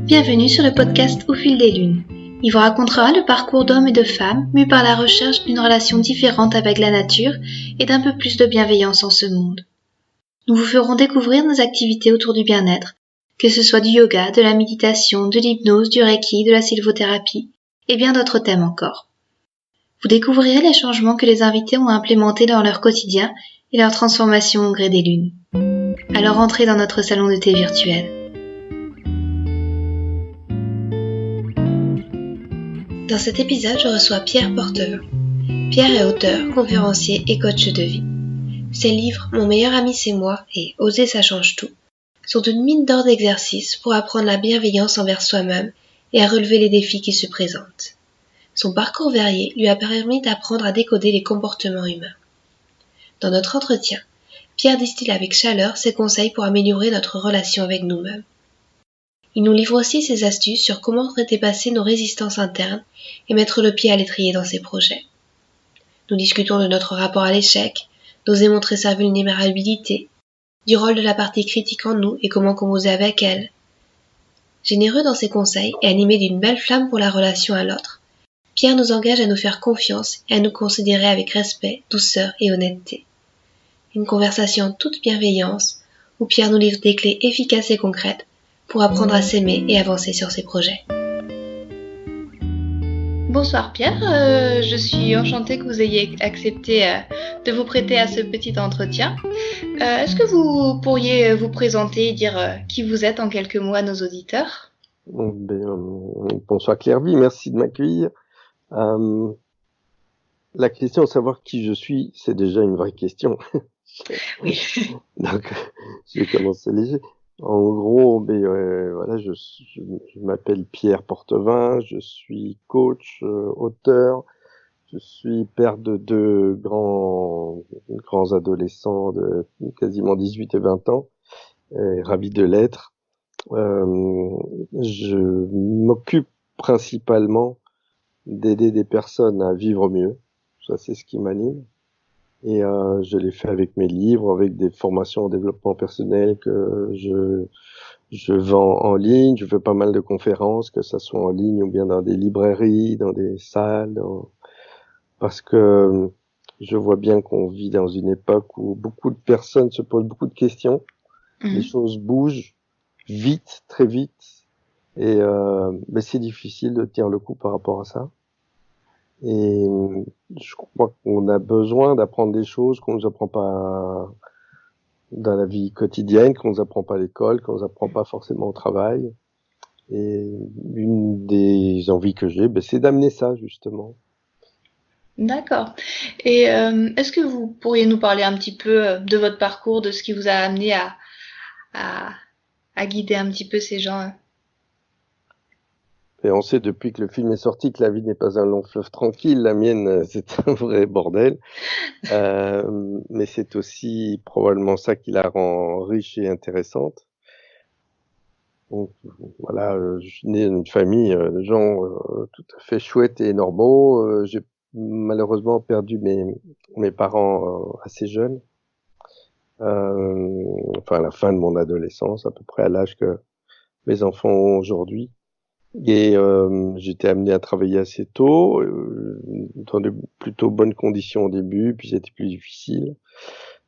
Bienvenue sur le podcast Au fil des lunes. Il vous racontera le parcours d'hommes et de femmes mus par la recherche d'une relation différente avec la nature et d'un peu plus de bienveillance en ce monde. Nous vous ferons découvrir nos activités autour du bien-être, que ce soit du yoga, de la méditation, de l'hypnose, du reiki, de la sylvothérapie et bien d'autres thèmes encore. Vous découvrirez les changements que les invités ont implémentés dans leur quotidien et leur transformation au gré des lunes. Alors entrez dans notre salon de thé virtuel. Dans cet épisode, je reçois Pierre Portevin. Pierre est auteur, conférencier et coach de vie. Ses livres Mon meilleur ami c'est moi et Oser ça change tout sont une mine d'or d'exercices pour apprendre la bienveillance envers soi-même et à relever les défis qui se présentent. Son parcours varié lui a permis d'apprendre à décoder les comportements humains. Dans notre entretien, Pierre distille avec chaleur ses conseils pour améliorer notre relation avec nous-mêmes. Il nous livre aussi ses astuces sur comment dépasser nos résistances internes et mettre le pied à l'étrier dans ses projets. Nous discutons de notre rapport à l'échec, d'oser montrer sa vulnérabilité, du rôle de la partie critique en nous et comment composer avec elle. Généreux dans ses conseils et animé d'une belle flamme pour la relation à l'autre, Pierre nous engage à nous faire confiance et à nous considérer avec respect, douceur et honnêteté. Une conversation en toute bienveillance où Pierre nous livre des clés efficaces et concrètes pour apprendre à s'aimer et avancer sur ses projets. Bonsoir Pierre, je suis enchantée que vous ayez accepté de vous prêter à ce petit entretien. Est-ce que vous pourriez vous présenter et dire qui vous êtes en quelques mots à nos auditeurs ? Bonsoir Claire-Vie, merci de m'accueillir. La question de savoir qui je suis, c'est déjà une vraie question. Oui. Donc, je vais commencer léger. En gros, voilà, je m'appelle Pierre Portevin, je suis coach, auteur, je suis père de deux grands adolescents de quasiment 18 et 20 ans, ravi de l'être. Je m'occupe principalement d'aider des personnes à vivre mieux. Ça, c'est ce qui m'anime. Et je l'ai fait avec mes livres, avec des formations en développement personnel que je vends en ligne. Je fais pas mal de conférences, que ça soit en ligne ou bien dans des librairies, dans des salles, parce que je vois bien qu'on vit dans une époque où beaucoup de personnes se posent beaucoup de questions. Les choses bougent vite, très vite, et mais c'est difficile de tenir le coup par rapport à ça. Et je crois qu'on a besoin d'apprendre des choses qu'on nous apprend pas dans la vie quotidienne, qu'on nous apprend pas à l'école, qu'on nous apprend pas forcément au travail. Et une des envies que j'ai, c'est d'amener ça, justement. D'accord. Et est-ce que vous pourriez nous parler un petit peu de votre parcours, de ce qui vous a amené à guider un petit peu ces gens Et on sait depuis que le film est sorti que la vie n'est pas un long fleuve tranquille. La mienne, c'est un vrai bordel. Mais c'est aussi probablement ça qui la rend riche et intéressante. Donc voilà, je suis né dans une famille de gens tout à fait chouettes et normaux. J'ai malheureusement perdu mes parents assez jeunes. Enfin à la fin de mon adolescence, à peu près à l'âge que mes enfants ont aujourd'hui. Et j'étais amené à travailler assez tôt, dans de plutôt bonnes conditions au début, puis c'était plus difficile.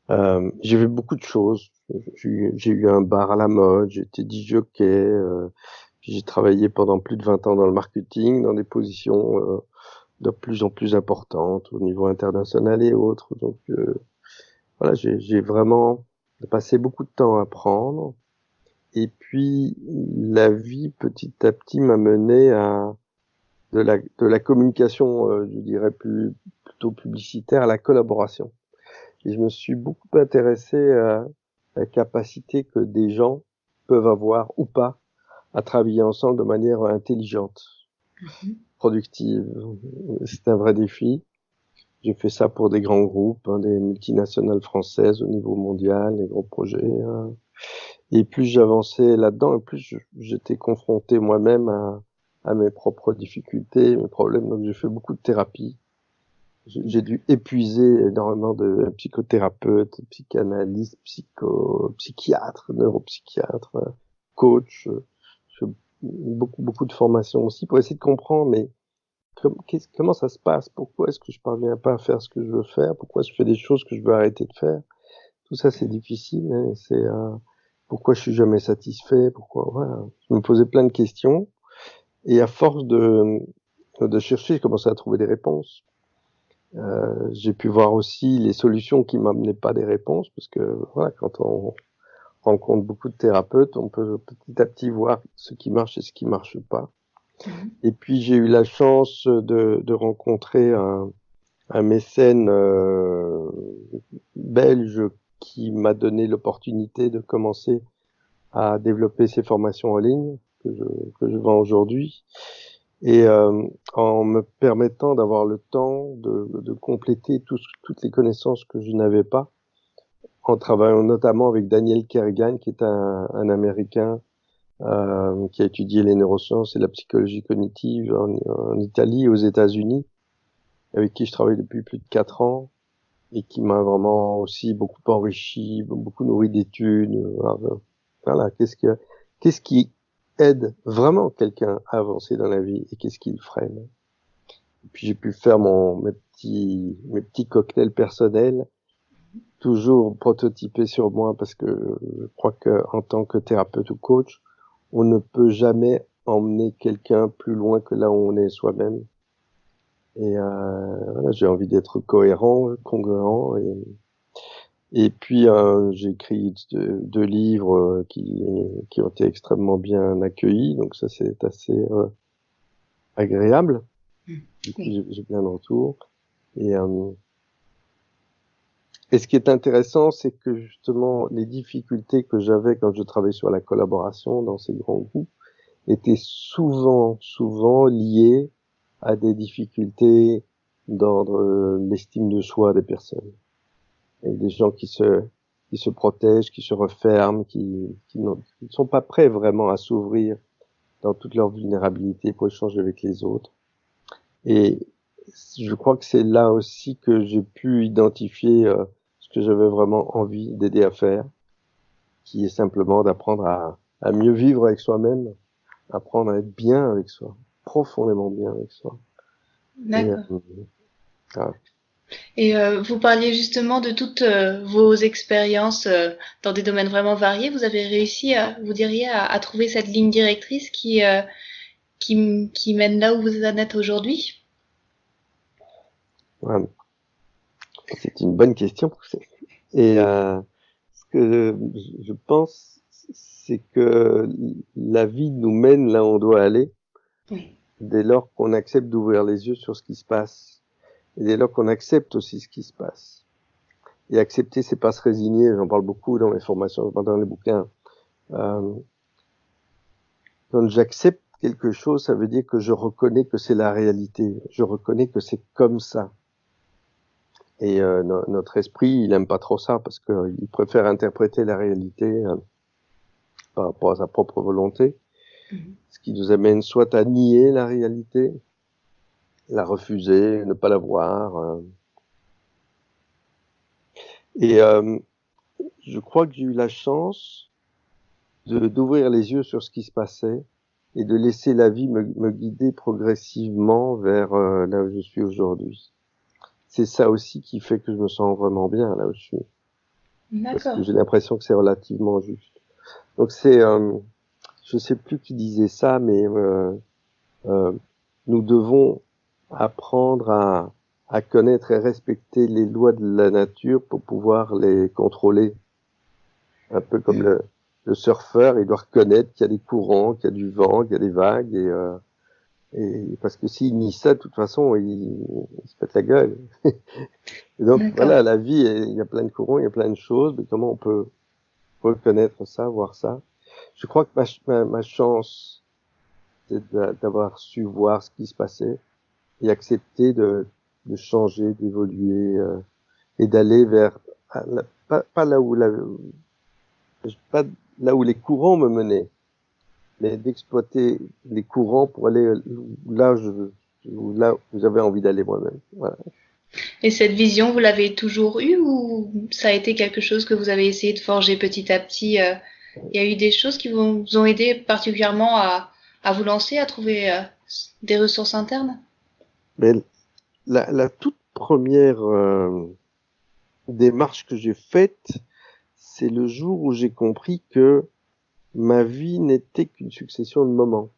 J'ai vu beaucoup de choses. J'ai eu un bar à la mode, j'ai été disc-jockey, puis j'ai travaillé pendant plus de 20 ans dans le marketing, dans des positions de plus en plus importantes au niveau international et autres. Donc voilà, j'ai vraiment passé beaucoup de temps à apprendre. Et puis la vie petit à petit m'a mené à de la communication, je dirais plutôt publicitaire, à la collaboration. Et je me suis beaucoup intéressé à la capacité que des gens peuvent avoir ou pas à travailler ensemble de manière intelligente, productive. C'est un vrai défi. J'ai fait ça pour des grands groupes, des multinationales françaises au niveau mondial, des gros projets. Et plus j'avançais là-dedans, et plus j'étais confronté moi-même à mes propres difficultés, mes problèmes. Donc j'ai fait beaucoup de thérapie. J'ai dû épuiser énormément de psychothérapeutes, psychanalystes, psychiatres, neuropsychiatres, coachs. beaucoup de formations aussi pour essayer de comprendre, mais comment ça se passe? Pourquoi est-ce que je parviens pas à faire ce que je veux faire? Pourquoi je fais des choses que je veux arrêter de faire? Tout ça, c'est difficile, hein, pourquoi je suis jamais satisfait? Voilà. Je me posais plein de questions. Et à force de chercher, j'ai commencé à trouver des réponses. J'ai pu voir aussi les solutions qui m'amenaient pas des réponses, parce que voilà, quand on rencontre beaucoup de thérapeutes, on peut petit à petit voir ce qui marche et ce qui marche pas. Et puis j'ai eu la chance de rencontrer un mécène belge qui m'a donné l'opportunité de commencer à développer ces formations en ligne que je vends aujourd'hui, et en me permettant d'avoir le temps de compléter toutes les connaissances que je n'avais pas, en travaillant notamment avec Daniel Kerrigan, qui est un Américain qui a étudié les neurosciences et la psychologie cognitive en Italie et aux États-Unis, avec qui je travaille depuis plus de 4 ans, et qui m'a vraiment aussi beaucoup enrichi, beaucoup nourri d'études. Voilà, qu'est-ce qui aide vraiment quelqu'un à avancer dans la vie et qu'est-ce qui le freine. Et puis j'ai pu faire mes petits cocktails personnels, toujours prototypés sur moi, parce que je crois que en tant que thérapeute ou coach, on ne peut jamais emmener quelqu'un plus loin que là où on est soi-même. Et voilà, j'ai envie d'être cohérent, congruent, et puis j'ai écrit 2 livres qui ont été extrêmement bien accueillis, donc ça c'est assez agréable. Du coup, j'ai plein de retours. Et ce qui est intéressant, c'est que justement les difficultés que j'avais quand je travaillais sur la collaboration dans ces grands groupes étaient souvent liées à des difficultés d'ordre l'estime de soi des personnes. Et des gens qui se protègent, qui se referment, qui ne sont pas prêts vraiment à s'ouvrir dans toute leur vulnérabilité pour échanger avec les autres. Et je crois que c'est là aussi que j'ai pu identifier ce que j'avais vraiment envie d'aider à faire, qui est simplement d'apprendre à mieux vivre avec soi-même, apprendre à être bien avec soi, profondément bien avec soi. D'accord. Voilà. Et vous parliez justement de toutes vos expériences dans des domaines vraiment variés. Vous avez réussi, vous diriez, à trouver cette ligne directrice qui mène là où vous en êtes aujourd'hui? Voilà. C'est une bonne question. Et ce que je pense, c'est que la vie nous mène là où on doit aller, Oui. dès lors qu'on accepte d'ouvrir les yeux sur ce qui se passe, et dès lors qu'on accepte aussi ce qui se passe. Et accepter, c'est pas se résigner. J'en parle beaucoup dans mes formations, dans les bouquins. Quand j'accepte quelque chose, ça veut dire que je reconnais que c'est la réalité. Je reconnais que c'est comme ça. Et notre esprit, il aime pas trop ça parce qu'il préfère interpréter la réalité par rapport à sa propre volonté, ce qui nous amène soit à nier la réalité, la refuser, ne pas la voir. Et je crois que j'ai eu la chance d'ouvrir les yeux sur ce qui se passait et de laisser la vie me guider progressivement vers là où je suis aujourd'hui. C'est ça aussi qui fait que je me sens vraiment bien là où je suis. D'accord. Parce que j'ai l'impression que c'est relativement juste. Donc c'est, je sais plus qui disait ça, mais nous devons apprendre à connaître et respecter les lois de la nature pour pouvoir les contrôler. Un peu comme le surfeur, il doit reconnaître qu'il y a des courants, qu'il y a du vent, qu'il y a des vagues, et parce que s'il nie ça, de toute façon, il se pète la gueule. Et donc voilà, la vie, il y a plein de courants, il y a plein de choses, mais comment on peut reconnaître ça, voir ça? Je crois que ma chance, c'est d'avoir su voir ce qui se passait et accepter de changer, d'évoluer et d'aller vers pas là où pas là où les courants me menaient, mais d'exploiter les courants pour aller là où j'avais envie d'aller moi-même. Voilà. Et cette vision, vous l'avez toujours eue ou ça a été quelque chose que vous avez essayé de forger petit à petit? Il y a eu des choses qui vous ont aidé particulièrement à vous lancer, à trouver des ressources internes? Mais la toute première démarche que j'ai faite, c'est le jour où j'ai compris que ma vie n'était qu'une succession de moments.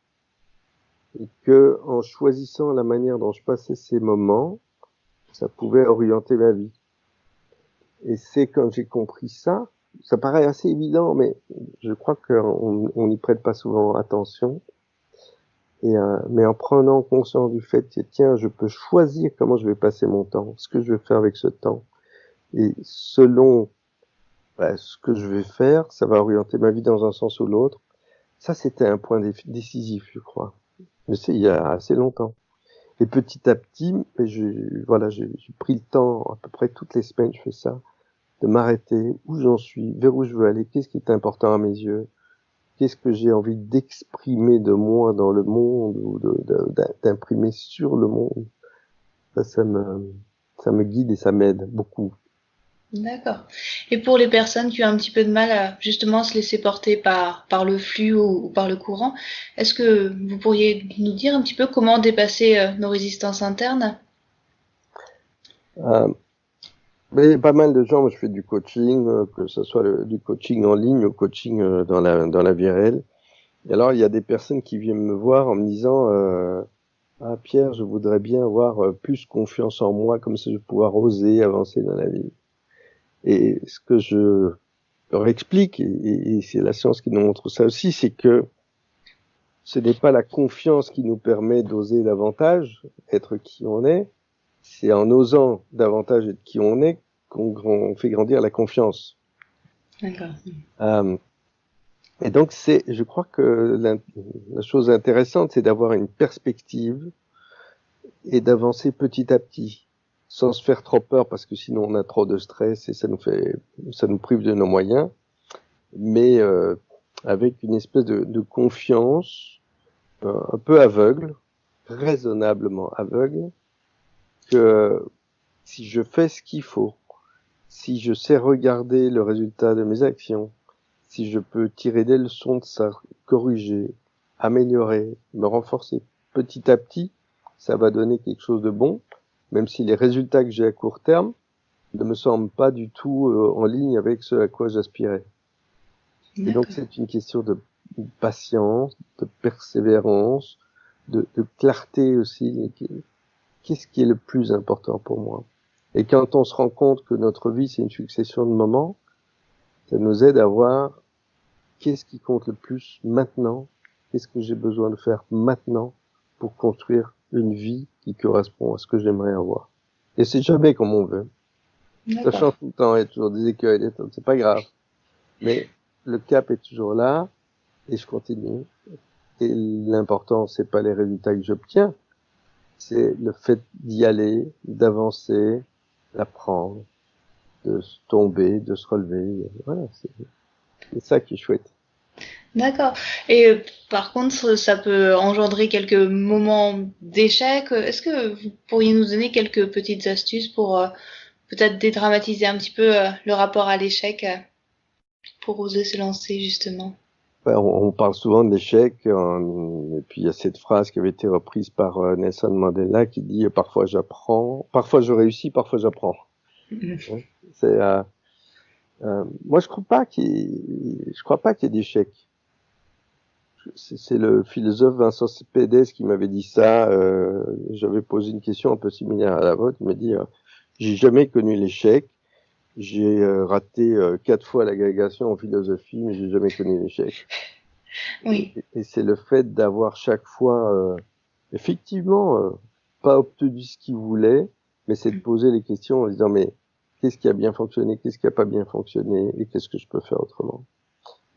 Et que, en choisissant la manière dont je passais ces moments, ça pouvait orienter ma vie. Et c'est quand j'ai compris ça paraît assez évident, mais je crois qu'on n'y prête pas souvent attention. Mais en prenant conscience du fait que tiens, je peux choisir comment je vais passer mon temps, ce que je vais faire avec ce temps, et selon ce que je vais faire, ça va orienter ma vie dans un sens ou l'autre. Ça, c'était un point décisif, je crois. Mais c'est il y a assez longtemps. Et petit à petit, j'ai pris le temps, à peu près toutes les semaines, je fais ça, de m'arrêter, où j'en suis, vers où je veux aller, qu'est-ce qui est important à mes yeux, qu'est-ce que j'ai envie d'exprimer de moi dans le monde ou d'imprimer sur le monde. Ça me guide et ça m'aide beaucoup. D'accord. Et pour les personnes qui ont un petit peu de mal à justement se laisser porter par le flux ou par le courant, est-ce que vous pourriez nous dire un petit peu comment dépasser nos résistances internes? Euh, mais pas mal de gens, moi je fais du coaching, que ce soit du coaching en ligne ou coaching dans la vie réelle. Et alors il y a des personnes qui viennent me voir en me disant ah Pierre, je voudrais bien avoir plus confiance en moi, comme ça je vais pouvoir oser avancer dans la vie. Et ce que je leur explique, et c'est la science qui nous montre ça aussi, c'est que ce n'est pas la confiance qui nous permet d'oser davantage, être qui on est, c'est en osant davantage être qui on est qu'on fait grandir la confiance. D'accord. Et donc je crois que la chose intéressante, c'est d'avoir une perspective et d'avancer petit à petit, sans se faire trop peur, parce que sinon on a trop de stress et ça nous prive de nos moyens, mais avec une espèce de confiance un peu aveugle, raisonnablement aveugle, que si je fais ce qu'il faut, si je sais regarder le résultat de mes actions, si je peux tirer des leçons de ça, corriger, améliorer, me renforcer petit à petit, ça va donner quelque chose de bon, même si les résultats que j'ai à court terme ne me semblent pas du tout en ligne avec ce à quoi j'aspirais. Et donc c'est une question de patience, de persévérance, de clarté aussi. Qu'est-ce qui est le plus important pour moi? Et quand on se rend compte que notre vie c'est une succession de moments, ça nous aide à voir qu'est-ce qui compte le plus maintenant, qu'est-ce que j'ai besoin de faire maintenant pour construire une vie qui correspond à ce que j'aimerais avoir. Et c'est jamais comme on veut. Ça change tout le temps, il y a toujours des écueils, c'est pas grave. Mais le cap est toujours là, et je continue. Et l'important, c'est pas les résultats que j'obtiens, c'est le fait d'y aller, d'avancer, d'apprendre, de se tomber, de se relever. Voilà, c'est ça qui est chouette. D'accord. Et par contre, ça peut engendrer quelques moments d'échec. Est-ce que vous pourriez nous donner quelques petites astuces pour peut-être dédramatiser un petit peu le rapport à l'échec pour oser se lancer justement? On parle souvent de l'échec, et puis il y a cette phrase qui avait été reprise par Nelson Mandela qui dit parfois j'apprends, parfois je réussis, parfois j'apprends. C'est moi je crois pas qu'il y ait d'échec. C'est le philosophe Vincent Pédès qui m'avait dit ça. J'avais posé une question un peu similaire à la vôtre. Il m'a dit j'ai jamais connu l'échec. J'ai raté 4 fois l'agrégation en philosophie, mais j'ai jamais connu l'échec. Oui. Et c'est le fait d'avoir chaque fois, effectivement, pas obtenu ce qu'il voulait, mais c'est de poser les questions en disant mais qu'est-ce qui a bien fonctionné, qu'est-ce qui a pas bien fonctionné, et qu'est-ce que je peux faire autrement.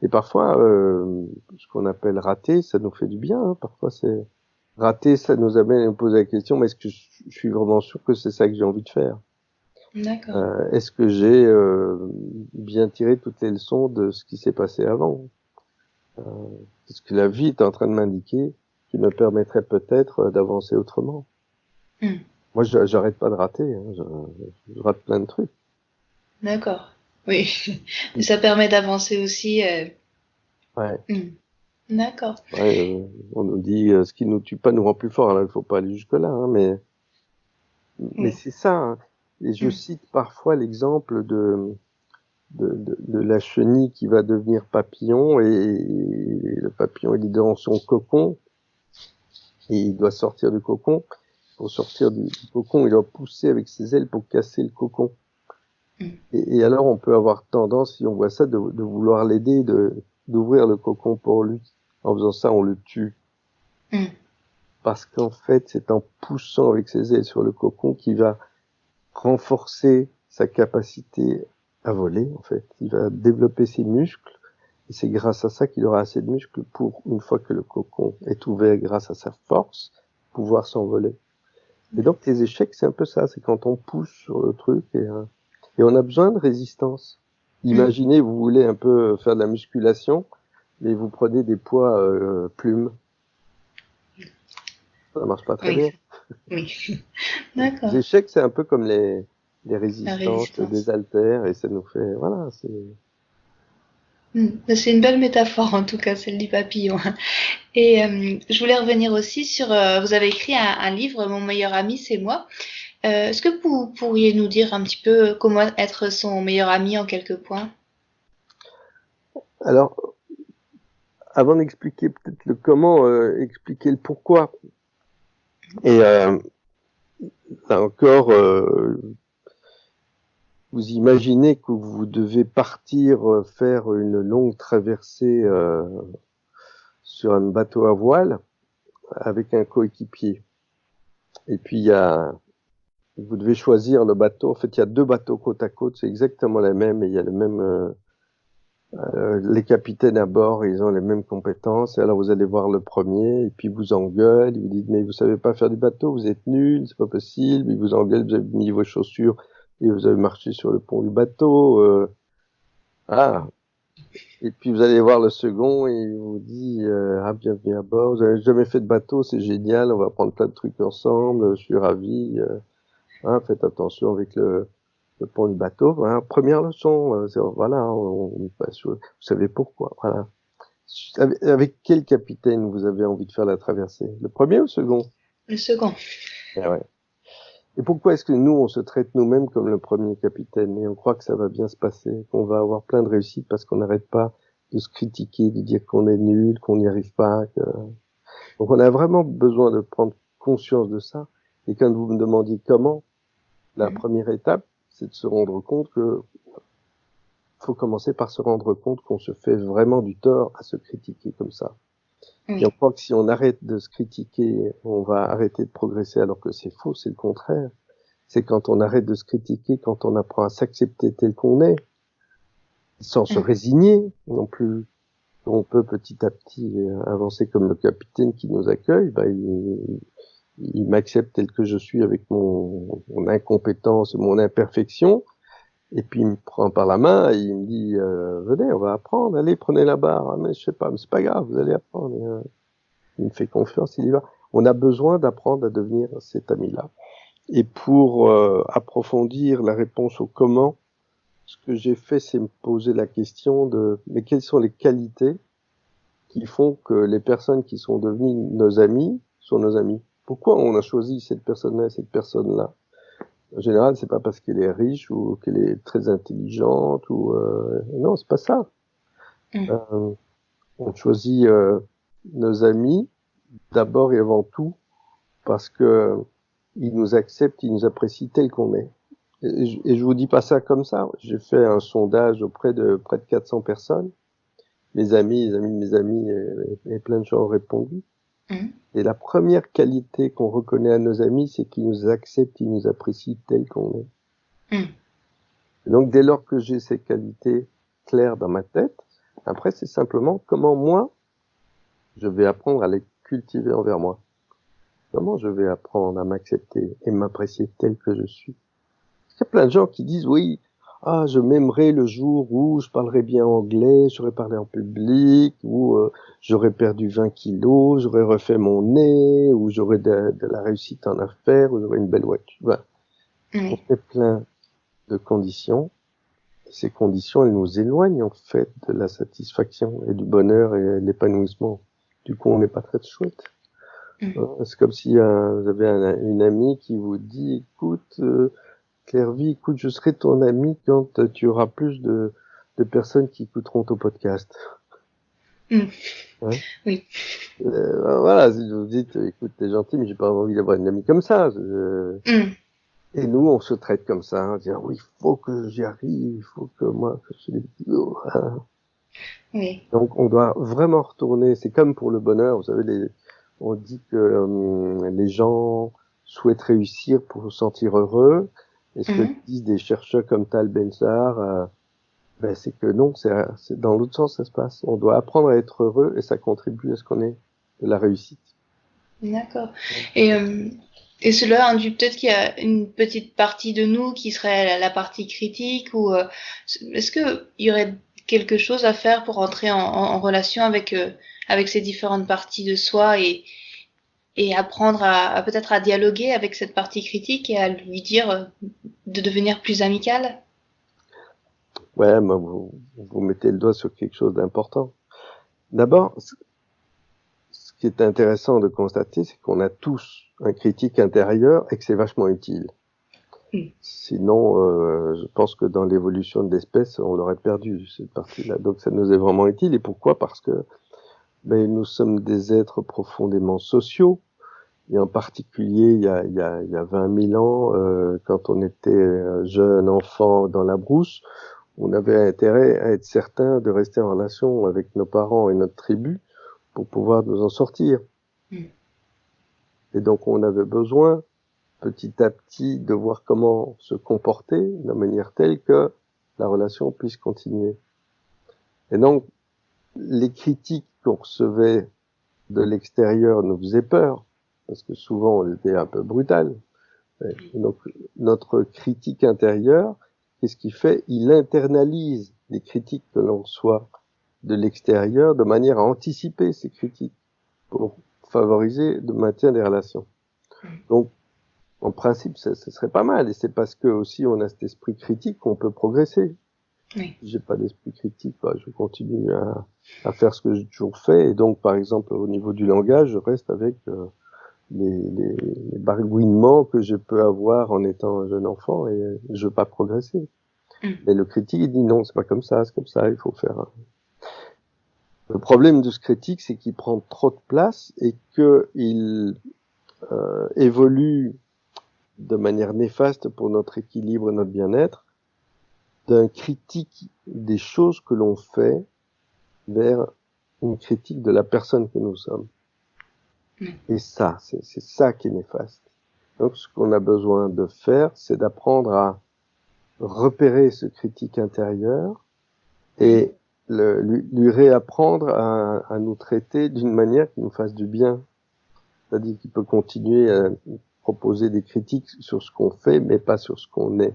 Et parfois, ce qu'on appelle rater, ça nous fait du bien. Hein. Parfois, c'est rater, ça nous amène à nous poser la question mais est-ce que je suis vraiment sûr que c'est ça que j'ai envie de faire? D'accord. Est-ce que j'ai bien tiré toutes les leçons de ce qui s'est passé avant? C'est ce que la vie est en train de m'indiquer qui me permettrait peut-être d'avancer autrement. Moi, j'arrête pas de rater. Hein. Je rate plein de trucs. D'accord. Oui. Ça permet d'avancer aussi. Ouais. D'accord. Ouais, on nous dit ce qui nous tue pas nous rend plus fort. Alors il faut pas aller jusque là, hein, mais Oui. c'est ça. Hein. Et je Mm. cite parfois l'exemple de la chenille qui va devenir papillon et le papillon il est dans son cocon et il doit sortir du cocon. Pour sortir du cocon, il doit pousser avec ses ailes pour casser le cocon. Mm. Et alors on peut avoir tendance, si on voit ça, de vouloir l'aider, d'ouvrir le cocon pour lui. En faisant ça, on le tue. Mm. Parce qu'en fait, c'est en poussant avec ses ailes sur le cocon qu'il va renforcer sa capacité à voler, en fait. Il va développer ses muscles, et c'est grâce à ça qu'il aura assez de muscles pour, une fois que le cocon est ouvert grâce à sa force, pouvoir s'envoler. Et donc, les échecs, c'est un peu ça, c'est quand on pousse sur le truc et on a besoin de résistance. Mm. Imaginez, vous voulez un peu faire de la musculation, mais vous prenez des poids plumes. Ça marche pas très Oui, bien. oui. Les D'accord. échecs, c'est un peu comme les La résistances, des résistance. haltères, et ça nous fait, voilà, c'est, C'est une belle métaphore en tout cas, celle du papillon. Et je voulais revenir aussi sur, vous avez écrit un livre, Mon meilleur ami, c'est moi. Est-ce que vous pourriez nous dire un petit peu comment être son meilleur ami en quelques points? alors, avant d'expliquer peut-être le comment, expliquer le pourquoi. Et là encore, vous imaginez que vous devez partir faire une longue traversée sur un bateau à voile avec un coéquipier. Et puis vous devez choisir le bateau. En fait, il y a deux bateaux côte à côte, c'est exactement la même et il y a le même. Les capitaines à bord, ils ont les mêmes compétences. Et alors vous allez voir le premier, et puis il vous engueule, il vous dit mais vous savez pas faire du bateau, vous êtes nuls, c'est pas possible. Il vous engueule, vous avez mis vos chaussures et vous avez marché sur le pont du bateau. Ah. Et puis vous allez voir le second, et il vous dit ah bienvenue à bord, vous avez jamais fait de bateau, c'est génial, on va prendre plein de trucs ensemble, je suis ravi. Hein, faites attention avec le pont du bateau. Hein, première leçon, voilà, vous savez pourquoi. Voilà. Avec quel capitaine vous avez envie de faire la traversée? Le premier ou le second? Le second. Eh ouais. Et pourquoi est-ce que nous, on se traite nous-mêmes comme le premier capitaine et on croit que ça va bien se passer, qu'on va avoir plein de réussites parce qu'on n'arrête pas de se critiquer, de dire qu'on est nul, qu'on n'y arrive pas. Donc on a vraiment besoin de prendre conscience de ça. Et quand vous me demandiez comment, la Mhm. première étape, c'est de se rendre compte que faut commencer par se rendre compte qu'on se fait vraiment du tort à se critiquer comme ça. Et on Oui. croit que si on arrête de se critiquer, on va arrêter de progresser, alors que c'est faux, c'est le contraire. C'est quand on arrête de se critiquer, quand on apprend à s'accepter tel qu'on est, sans se Mhm. résigner non plus. On peut petit à petit avancer comme le capitaine qui nous accueille, il m'accepte tel que je suis avec mon incompétence et mon imperfection, et puis il me prend par la main et il me dit venez, on va apprendre, allez, prenez la barre. Ah, mais je sais pas, mais c'est pas grave, vous allez apprendre. Il me fait confiance, il y va. On a besoin d'apprendre à devenir cet ami-là. Et pour approfondir la réponse au comment, ce que j'ai fait, c'est me poser la question de mais quelles sont les qualités qui font que les personnes qui sont devenues nos amis sont nos amis. Pourquoi on a choisi cette personne-là et cette personne-là? En général, c'est pas parce qu'elle est riche ou qu'elle est très intelligente ou non, c'est pas ça. Mhm. Euh, on choisit nos amis d'abord et avant tout parce que ils nous acceptent, ils nous apprécient tel qu'on est. Et je vous dis pas ça comme ça. J'ai fait un sondage auprès de près de 400 personnes. Mes amis, les amis de mes amis et plein de gens ont répondu. Mhm. Et la première qualité qu'on reconnaît à nos amis, c'est qu'ils nous acceptent, ils nous apprécient tel qu'on est. Mhm. Et donc, dès lors que j'ai ces qualités claires dans ma tête, après, c'est simplement comment moi, je vais apprendre à les cultiver envers moi. Comment je vais apprendre à m'accepter et m'apprécier tel que je suis. Il y a plein de gens qui disent, oui, ah, je m'aimerais le jour où je parlerais bien anglais, j'aurais parlé en public, où j'aurais perdu 20 kilos, j'aurais refait mon nez, ou j'aurais de la réussite en affaires, ou j'aurais une belle voiture. Voilà. On Oui. fait plein de conditions. Ces conditions, elles nous éloignent en fait de la satisfaction et du bonheur et de l'épanouissement. Du coup, on n'est pas très chouette. C'est comme si vous avez une amie qui vous dit, écoute, Clairvy, écoute, je serai ton ami quand tu auras plus de personnes qui écouteront ton podcast. Ouais. Oui. Voilà, si vous dites, écoute, t'es gentil, mais j'ai pas envie d'avoir une amie comme ça. Et nous, on se traite comme ça, hein, dire oui, il faut que j'y arrive, il faut que moi, que je les Oui. Donc, on doit vraiment retourner. C'est comme pour le bonheur, vous savez, on dit que les gens souhaitent réussir pour se sentir heureux. Et ce que disent des chercheurs comme Tal Ben-Shahar, c'est que non, c'est dans l'autre sens ça se passe. On doit apprendre à être heureux et ça contribue à ce qu'on ait de la réussite. D'accord. Et cela induit peut-être qu'il y a une petite partie de nous qui serait la partie critique, ou est-ce que il y aurait quelque chose à faire pour entrer en relation avec ces différentes parties de soi, et apprendre à peut-être à dialoguer avec cette partie critique et à lui dire de devenir plus amical? Ouais, mais vous mettez le doigt sur quelque chose d'important. D'abord, ce qui est intéressant de constater, c'est qu'on a tous un critique intérieur et que c'est vachement utile. Sinon, je pense que dans l'évolution de l'espèce, on l'aurait perdu, cette partie-là. Donc ça nous est vraiment utile. Et pourquoi? Parce que nous sommes des êtres profondément sociaux. Et en particulier, il y a 20 000 ans, quand on était jeune enfant dans la brousse, on avait intérêt à être certain de rester en relation avec nos parents et notre tribu pour pouvoir nous en sortir. Et donc on avait besoin, petit à petit, de voir comment se comporter de manière telle que la relation puisse continuer. Et donc, les critiques qu'on recevait de l'extérieur nous faisaient peur, parce que souvent on était un peu brutal. Et donc, notre critique intérieure, qu'est-ce qu'il fait? Il internalise les critiques que l'on reçoit de l'extérieur de manière à anticiper ces critiques pour favoriser le maintien des relations. Donc, en principe, ce serait pas mal. Et c'est parce que aussi on a cet esprit critique qu'on peut progresser. Oui. Si j'ai pas d'esprit critique, je continue à faire ce que j'ai toujours fait. Et donc, par exemple, au niveau du langage, je reste avec les bargouinements que je peux avoir en étant un jeune enfant et je veux pas progresser. Mais le critique, il dit non, c'est pas comme ça, c'est comme ça, il faut faire. Le problème de ce critique, c'est qu'il prend trop de place et qu'il évolue de manière néfaste pour notre équilibre et notre bien-être, d'un critique des choses que l'on fait vers une critique de la personne que nous sommes. Et ça, c'est ça qui est néfaste. Donc, ce qu'on a besoin de faire, c'est d'apprendre à repérer ce critique intérieur et lui réapprendre à nous traiter d'une manière qui nous fasse du bien. C'est-à-dire qu'il peut continuer à proposer des critiques sur ce qu'on fait, mais pas sur ce qu'on est.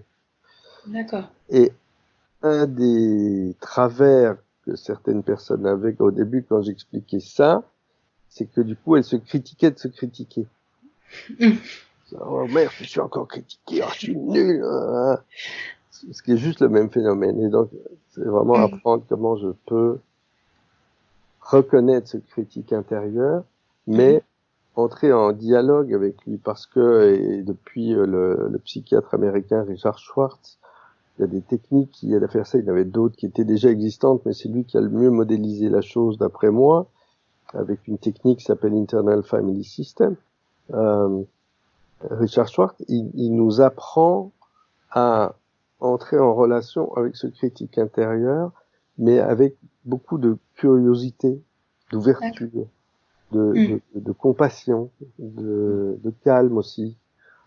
D'accord. Et un des travers que certaines personnes avaient au début quand j'expliquais ça, c'est que du coup, elles se critiquaient de se critiquer. Oh merde, je suis encore critiqué, je suis nul. Ce qui est juste le même phénomène. Et donc, c'est vraiment apprendre comment je peux reconnaître ce critique intérieur, mais entrer en dialogue avec lui, parce que et depuis le psychiatre américain Richard Schwartz, il y a des techniques qui aident à faire ça. Il y en avait d'autres qui étaient déjà existantes, mais c'est lui qui a le mieux modélisé la chose d'après moi, avec une technique qui s'appelle Internal Family System. Richard Schwartz, il nous apprend à entrer en relation avec ce critique intérieur, mais avec beaucoup de curiosité, d'ouverture, de compassion, de calme aussi.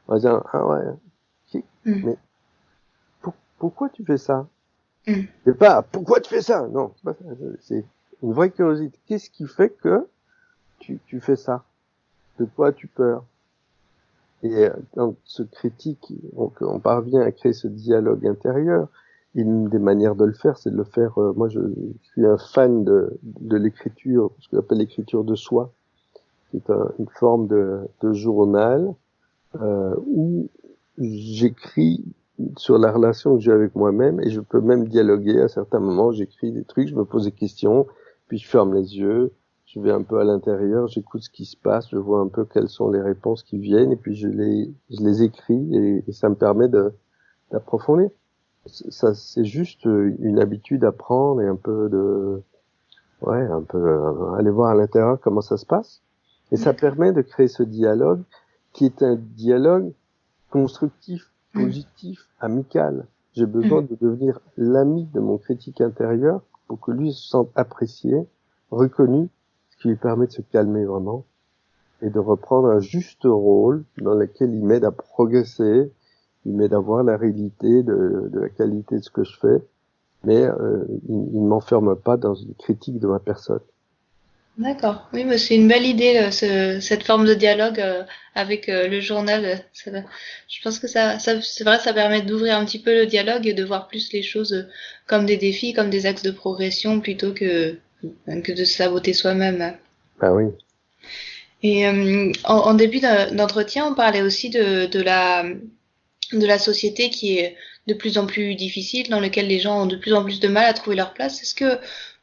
On va dire, ah ouais, mais pourquoi tu fais ça? C'est pas pourquoi tu fais ça? Non, c'est pas ça. C'est une vraie curiosité. Qu'est-ce qui fait que tu fais ça? De quoi as-tu peur? Et quand ce critique, donc on parvient à créer ce dialogue intérieur, une des manières de le faire, c'est de le faire. Moi, je suis un fan de l'écriture, ce qu'on appelle l'écriture de soi, qui est une forme de journal où j'écris sur la relation que j'ai avec moi-même, et je peux même dialoguer à certains moments. J'écris des trucs, je me pose des questions, puis je ferme les yeux, je vais un peu à l'intérieur, j'écoute ce qui se passe, je vois un peu quelles sont les réponses qui viennent, et puis je les écris, et ça me permet d'approfondir. Ça, c'est juste une habitude à prendre, et un peu aller voir à l'intérieur comment ça se passe. Et ça permet de créer ce dialogue qui est un dialogue constructif, positif, amical. J'ai besoin de devenir l'ami de mon critique intérieur pour que lui se sente apprécié, reconnu, ce qui lui permet de se calmer vraiment et de reprendre un juste rôle dans lequel il m'aide à progresser, il m'aide à voir la réalité de la qualité de ce que je fais, mais il ne m'enferme pas dans une critique de ma personne. D'accord. Oui, mais c'est une belle idée, cette forme de dialogue avec le journal. Je pense que c'est vrai, ça permet d'ouvrir un petit peu le dialogue et de voir plus les choses comme des défis, comme des axes de progression, plutôt que de se saboter soi-même. Ah oui. Et en début d'entretien, on parlait aussi de la société qui est de plus en plus difficile, dans laquelle les gens ont de plus en plus de mal à trouver leur place. Est-ce que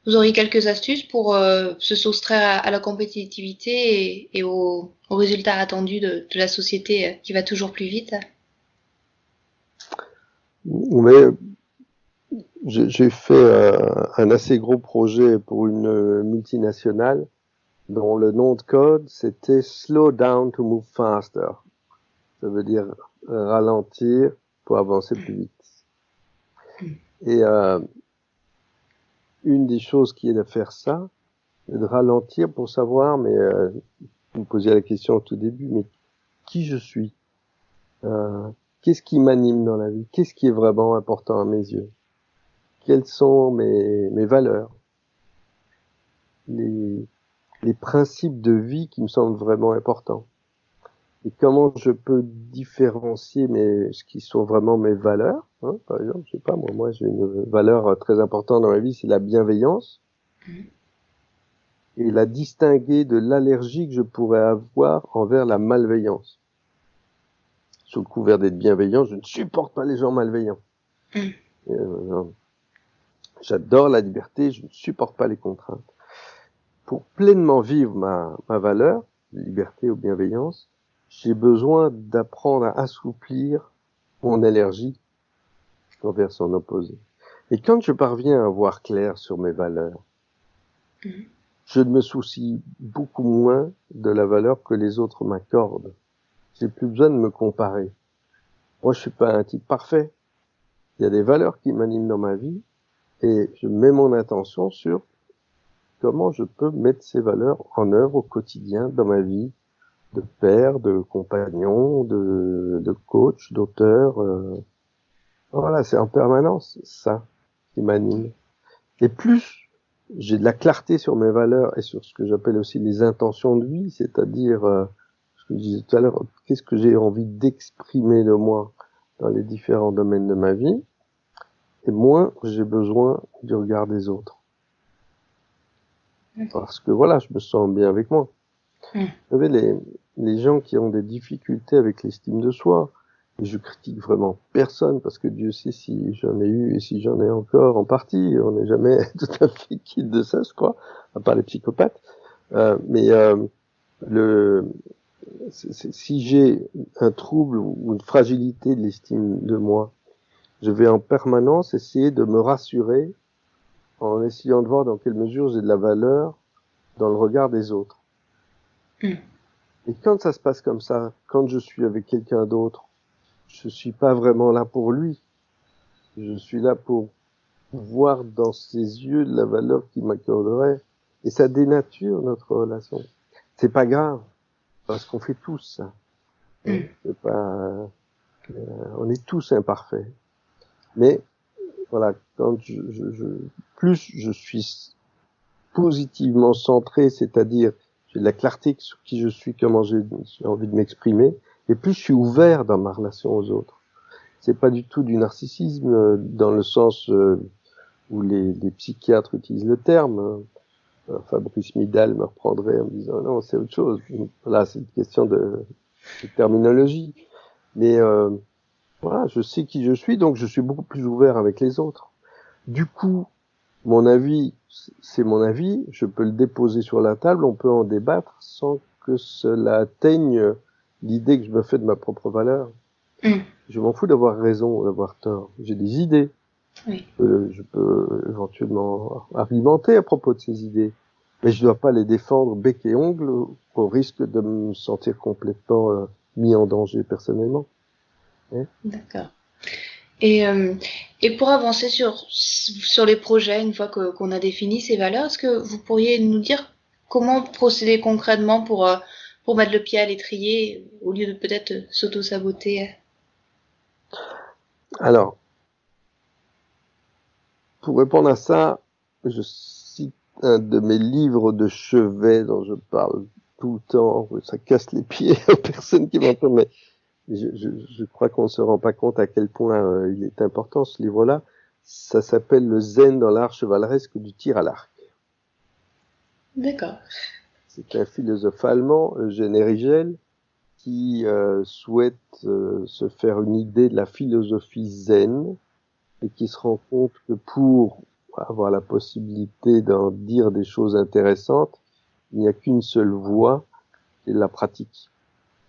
vous auriez quelques astuces pour se soustraire à la compétitivité et aux résultats attendus de la société qui va toujours plus vite? Mais j'ai fait un assez gros projet pour une multinationale dont le nom de code c'était Slow down to move faster. Ça veut dire ralentir pour avancer plus vite. Et une des choses qui est de faire ça, c'est de ralentir pour savoir, mais vous me posiez la question au tout début, mais qui je suis, qu'est-ce qui m'anime dans la vie, qu'est-ce qui est vraiment important à mes yeux, quelles sont mes valeurs, les principes de vie qui me semblent vraiment importants. Et comment je peux différencier ce qui sont vraiment mes valeurs, hein, par exemple, je sais pas, moi j'ai une valeur très importante dans ma vie, c'est la bienveillance, et la distinguer de l'allergie que je pourrais avoir envers la malveillance. Sous le couvert d'être bienveillant, je ne supporte pas les gens malveillants. J'adore la liberté, je ne supporte pas les contraintes. Pour pleinement vivre ma valeur, liberté ou bienveillance, j'ai besoin d'apprendre à assouplir mon allergie envers son opposé. Et quand je parviens à voir clair sur mes valeurs, je me soucie beaucoup moins de la valeur que les autres m'accordent. J'ai plus besoin de me comparer. Moi, je suis pas un type parfait. Il y a des valeurs qui m'animent dans ma vie et je mets mon attention sur comment je peux mettre ces valeurs en œuvre au quotidien dans ma vie de père, de compagnon, de coach, d'auteur. Voilà, c'est en permanence ça qui m'anime. Et plus j'ai de la clarté sur mes valeurs et sur ce que j'appelle aussi les intentions de vie, c'est-à-dire ce que je disais tout à l'heure, qu'est-ce que j'ai envie d'exprimer de moi dans les différents domaines de ma vie, et moins j'ai besoin du regard des autres. Parce que voilà, je me sens bien avec moi. Vous savez, les gens qui ont des difficultés avec l'estime de soi, et je critique vraiment personne, parce que Dieu sait si j'en ai eu et si j'en ai encore en partie, on n'est jamais tout à fait quitte de ça, je crois, à part les psychopathes. Si j'ai un trouble ou une fragilité de l'estime de moi, je vais en permanence essayer de me rassurer en essayant de voir dans quelle mesure j'ai de la valeur dans le regard des autres. Et quand ça se passe comme ça, quand je suis avec quelqu'un d'autre, je suis pas vraiment là pour lui. Je suis là pour voir dans ses yeux la valeur qu'il m'accorderait. Et ça dénature notre relation. C'est pas grave, parce qu'on fait tous ça. C'est pas, on est tous imparfaits. Mais voilà, quand plus je suis positivement centré, c'est-à-dire j'ai de la clarté sur qui je suis, comment j'ai envie de m'exprimer, et plus je suis ouvert dans ma relation aux autres. C'est pas du tout du narcissisme dans le sens où les psychiatres utilisent le terme. Fabrice Midal me reprendrait en me disant non, c'est autre chose. Là, c'est une question de terminologie. Mais Voilà, je sais qui je suis, donc je suis beaucoup plus ouvert avec les autres. Du coup, mon avis, c'est mon avis, je peux le déposer sur la table, on peut en débattre sans que cela atteigne l'idée que je me fais de ma propre valeur. Mm. Je m'en fous d'avoir raison ou d'avoir tort. J'ai des idées. Oui, Je peux éventuellement argumenter à propos de ces idées. Mais je ne dois pas les défendre bec et ongle au risque de me sentir complètement mis en danger personnellement. Hein. d'accord. Et, euh, et pour avancer sur les projets, une fois qu'on a défini ces valeurs, est-ce que vous pourriez nous dire comment procéder concrètement pour mettre le pied à l'étrier au lieu de peut-être s'auto-saboter? Alors, pour répondre à ça, je cite un de mes livres de chevet dont je parle tout le temps. Ça casse les pieds aux personnes qui m'entendent, mais je crois qu'on ne se rend pas compte à quel point il est important ce livre-là. Ça s'appelle Le Zen dans l'art chevaleresque du tir à l'arc. D'accord. C'est un philosophe allemand, Eugène Erigel, qui souhaite se faire une idée de la philosophie zen et qui se rend compte que pour avoir la possibilité d'en dire des choses intéressantes, il n'y a qu'une seule voie, c'est la pratique.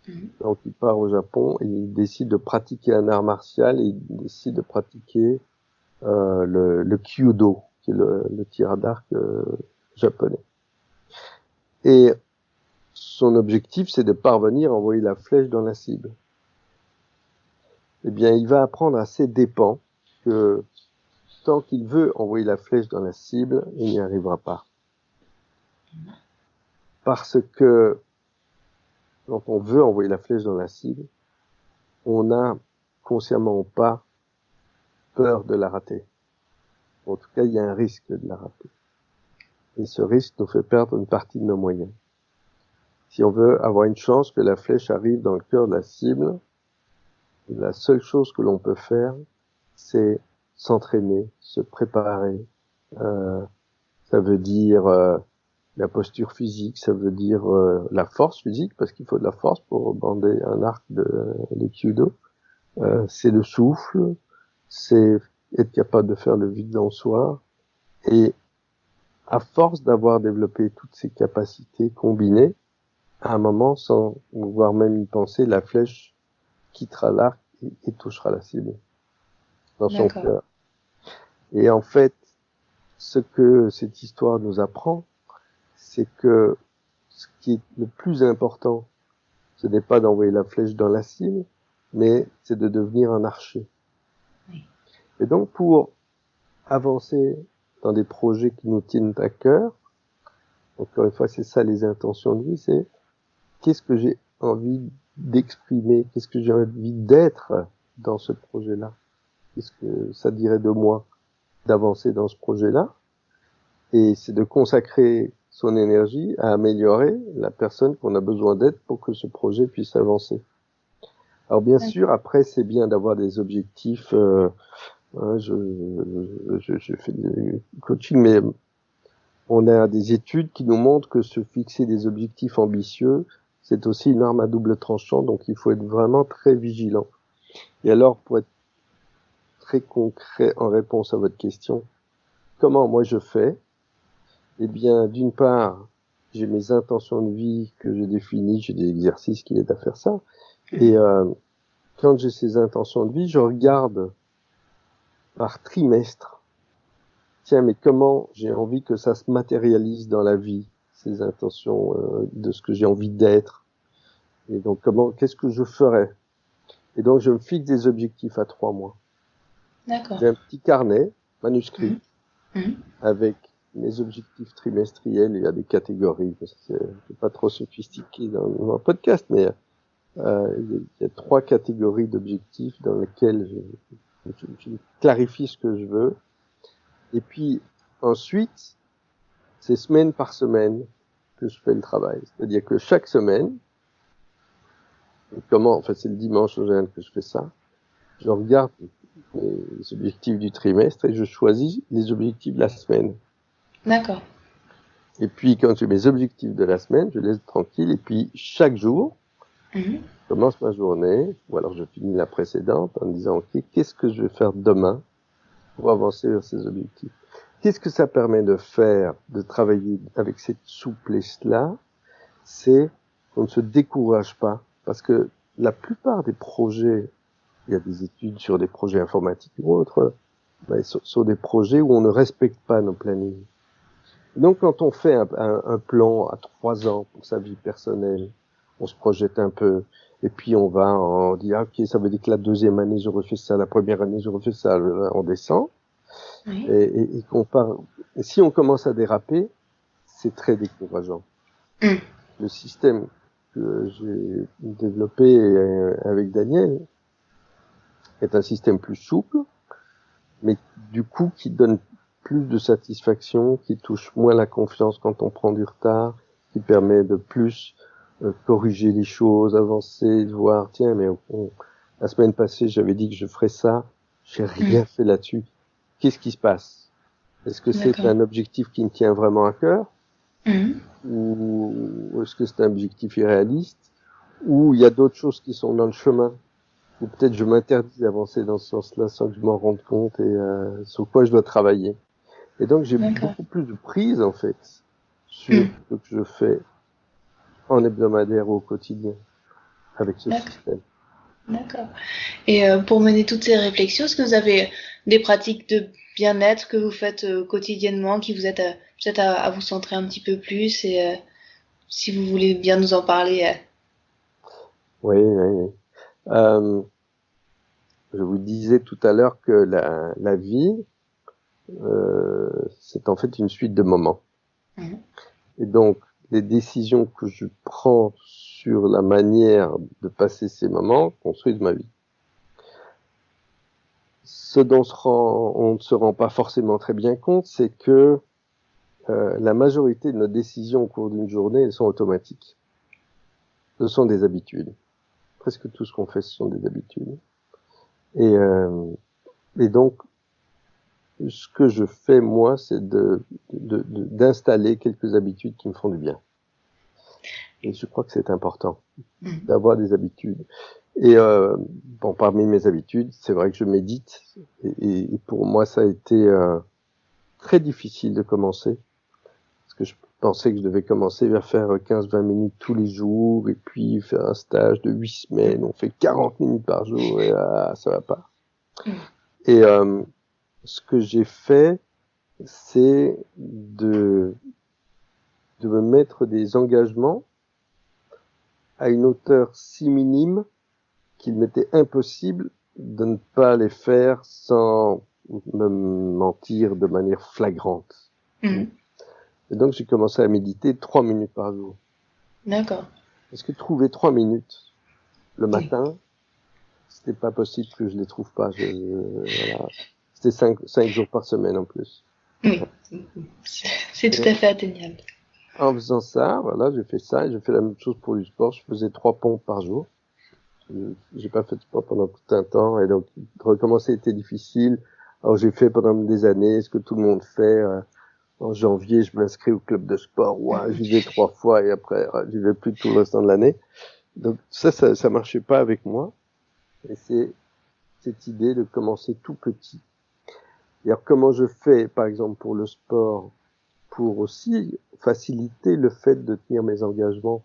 Mhm. Donc il part au Japon et il décide de pratiquer un art martial et il décide de pratiquer le kyudo, qui est le tir à l'arc japonais. Et son objectif, c'est de parvenir à envoyer la flèche dans la cible. Eh bien, il va apprendre à ses dépens que tant qu'il veut envoyer la flèche dans la cible, il n'y arrivera pas. Parce que quand on veut envoyer la flèche dans la cible, on n'a consciemment pas peur de la rater. En tout cas, il y a un risque de la rater. Et ce risque nous fait perdre une partie de nos moyens. Si on veut avoir une chance que la flèche arrive dans le cœur de la cible, la seule chose que l'on peut faire, c'est s'entraîner, se préparer. Ça veut dire la posture physique, ça veut dire la force physique, parce qu'il faut de la force pour bander un arc de kyudo. C'est le souffle, c'est être capable de faire le vide en soi. Et à force d'avoir développé toutes ces capacités combinées, à un moment, sans pouvoir même y penser, la flèche quittera l'arc et touchera la cible dans son D'accord. cœur. Et en fait, ce que cette histoire nous apprend, c'est que ce qui est le plus important, ce n'est pas d'envoyer la flèche dans la cible, mais c'est de devenir un archer. Oui. Et donc, pour avancer dans des projets qui nous tiennent à cœur, encore une fois, c'est ça les intentions de vie, c'est qu'est-ce que j'ai envie d'exprimer, qu'est-ce que j'ai envie d'être dans ce projet-là, qu'est-ce que ça dirait de moi d'avancer dans ce projet-là, et c'est de consacrer son énergie à améliorer la personne qu'on a besoin d'être pour que ce projet puisse avancer. Alors bien sûr, après, c'est bien d'avoir des objectifs. Hein, je fais du coaching, mais on a des études qui nous montrent que se fixer des objectifs ambitieux, c'est aussi une arme à double tranchant, donc il faut être vraiment très vigilant. Et alors, pour être très concret en réponse à votre question, comment moi je fais? Eh bien, d'une part, j'ai mes intentions de vie que j'ai définies, j'ai des exercices qui aident à faire ça. Et quand j'ai ces intentions de vie, je regarde par trimestre. Tiens, mais comment j'ai envie que ça se matérialise dans la vie, ces intentions de ce que j'ai envie d'être. Et donc, qu'est-ce que je ferais? Et donc, je me fixe des objectifs à 3 mois. D'accord. J'ai un petit carnet manuscrit Mhm. Mhm. avec mes objectifs trimestriels. Il y a des catégories, parce que c'est pas trop sophistiqué dans un podcast, mais il y a 3 catégories d'objectifs dans lesquelles je clarifie ce que je veux. Et puis ensuite, c'est semaine par semaine que je fais le travail. C'est-à-dire que chaque semaine, en fait c'est le dimanche en général que je fais ça, je regarde les objectifs du trimestre et je choisis les objectifs de la semaine. D'accord. Et puis quand j'ai mes objectifs de la semaine, je laisse tranquille et puis chaque jour, Mhm. Je commence ma journée, ou alors je finis la précédente en me disant, OK, qu'est-ce que je vais faire demain pour avancer vers ces objectifs? Qu'est-ce que ça permet de faire, de travailler avec cette souplesse-là? C'est qu'on ne se décourage pas. Parce que la plupart des projets, il y a des études sur des projets informatiques ou autres, mais sur des projets où on ne respecte pas nos plannings. Donc, quand on fait un plan à 3 ans pour sa vie personnelle, on se projette un peu, et puis on dit, ah, ok, ça veut dire que la deuxième année, je refais ça, la première année, je refais ça, on descend, Oui. et qu'on part. Et si on commence à déraper, c'est très décourageant. Mhm. Le système que j'ai développé avec Daniel est un système plus souple, mais du coup qui donne plus de satisfaction, qui touche moins la confiance quand on prend du retard, qui permet de plus corriger les choses, avancer, voir, tiens, mais la semaine passée, j'avais dit que je ferais ça, j'ai rien fait là-dessus. Qu'est-ce qui se passe? Est-ce que c'est D'accord. un objectif qui me tient vraiment à cœur? Mhm. Ou est-ce que c'est un objectif irréaliste? Ou il y a d'autres choses qui sont dans le chemin? Ou peut-être je m'interdis d'avancer dans ce sens-là sans que je m'en rende compte et sur quoi je dois travailler. Et donc j'ai D'accord. beaucoup plus de prise en fait sur Mhm. ce que je fais en hebdomadaire ou au quotidien avec ce D'accord. système. D'accord. Et pour mener toutes ces réflexions, est-ce que vous avez des pratiques de bien-être que vous faites quotidiennement, qui vous aident peut-être à vous centrer un petit peu plus et si vous voulez bien nous en parler. Oui, oui, oui. Je vous disais tout à l'heure que la vie, c'est en fait une suite de moments. Mhm. Et donc, les décisions que je prends sur la manière de passer ces moments construisent ma vie. Ce dont on ne se rend pas forcément très bien compte, c'est que la majorité de nos décisions au cours d'une journée, elles sont automatiques. Ce sont des habitudes. Presque tout ce qu'on fait, ce sont des habitudes. Et, et donc, ce que je fais, moi, c'est d'installer quelques habitudes qui me font du bien. Et je crois que c'est important Mhm. d'avoir des habitudes. Et bon, parmi mes habitudes, c'est vrai que je médite. Et pour moi, ça a été très difficile de commencer. Parce que je pensais que je devais commencer à faire 15-20 minutes tous les jours. Et puis faire un stage de 8 semaines. On fait 40 minutes par jour. Et ça va pas. Mhm. Et ce que j'ai fait, c'est de me mettre des engagements à une hauteur si minime qu'il m'était impossible de ne pas les faire sans me mentir de manière flagrante. Mhm. Et donc j'ai commencé à méditer 3 minutes par jour. D'accord. Parce que trouver 3 minutes le Oui. matin, c'était pas possible que je les trouve pas. Voilà. C'était 5 jours par semaine en plus. Oui. C'est tout Et à fait atteignable. en faisant ça, voilà, j'ai fait ça et j'ai fait la même chose pour du sport. Je faisais 3 pompes par jour. J'ai pas fait de sport pendant tout un temps et donc recommencer était difficile. Alors j'ai fait pendant des années ce que tout le monde fait. En janvier, je m'inscris au club de sport. Ouais, j'y vais 3 fois et après j'y vais plus tout le restant de l'année. Donc ça marchait pas avec moi. Et c'est cette idée de commencer tout petit. Et alors comment je fais, par exemple pour le sport, pour aussi faciliter le fait de tenir mes engagements.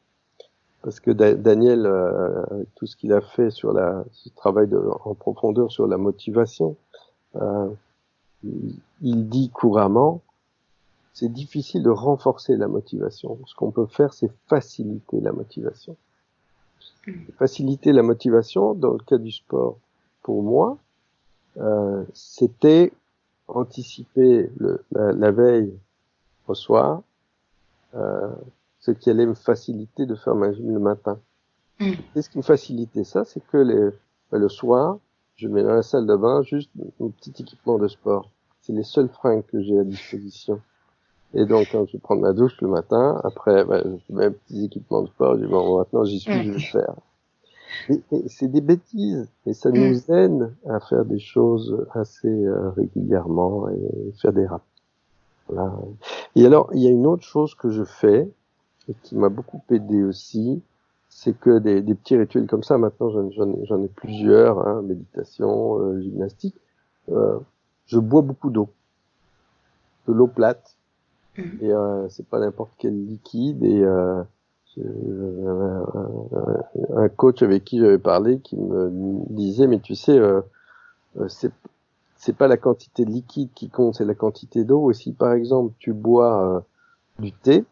Parce que Daniel, tout ce qu'il a fait sur ce travail en profondeur sur la motivation, euh, il dit couramment, c'est difficile de renforcer la motivation. Ce qu'on peut faire, c'est faciliter la motivation. Faciliter la motivation, dans le cas du sport, pour moi, c'était anticiper la veille au soir, euh, ce qui allait me faciliter de faire ma gym le matin. Mhm. Et ce qui me facilitait ça, c'est que le soir, je mets dans la salle de bain juste un petit équipement de sport. C'est les seuls fringues que j'ai à disposition. Et donc, quand je prends ma douche le matin, après, je mets un petit équipement de sport, je dis, bon, maintenant j'y suis, je vais le faire. Et c'est des bêtises, et ça Mhm. nous aide à faire des choses assez régulièrement et faire des rappels. Voilà. Et alors, il y a une autre chose que je fais, et qui m'a beaucoup aidé aussi, c'est que des petits rituels comme ça. Maintenant, j'en ai plusieurs, hein, méditation, gymnastique. Je bois beaucoup d'eau, de l'eau plate, et c'est pas n'importe quel liquide. Et j'ai un coach avec qui j'avais parlé qui me disait, mais tu sais, c'est pas la quantité de liquide qui compte, c'est la quantité d'eau. Et si par exemple tu bois du thé,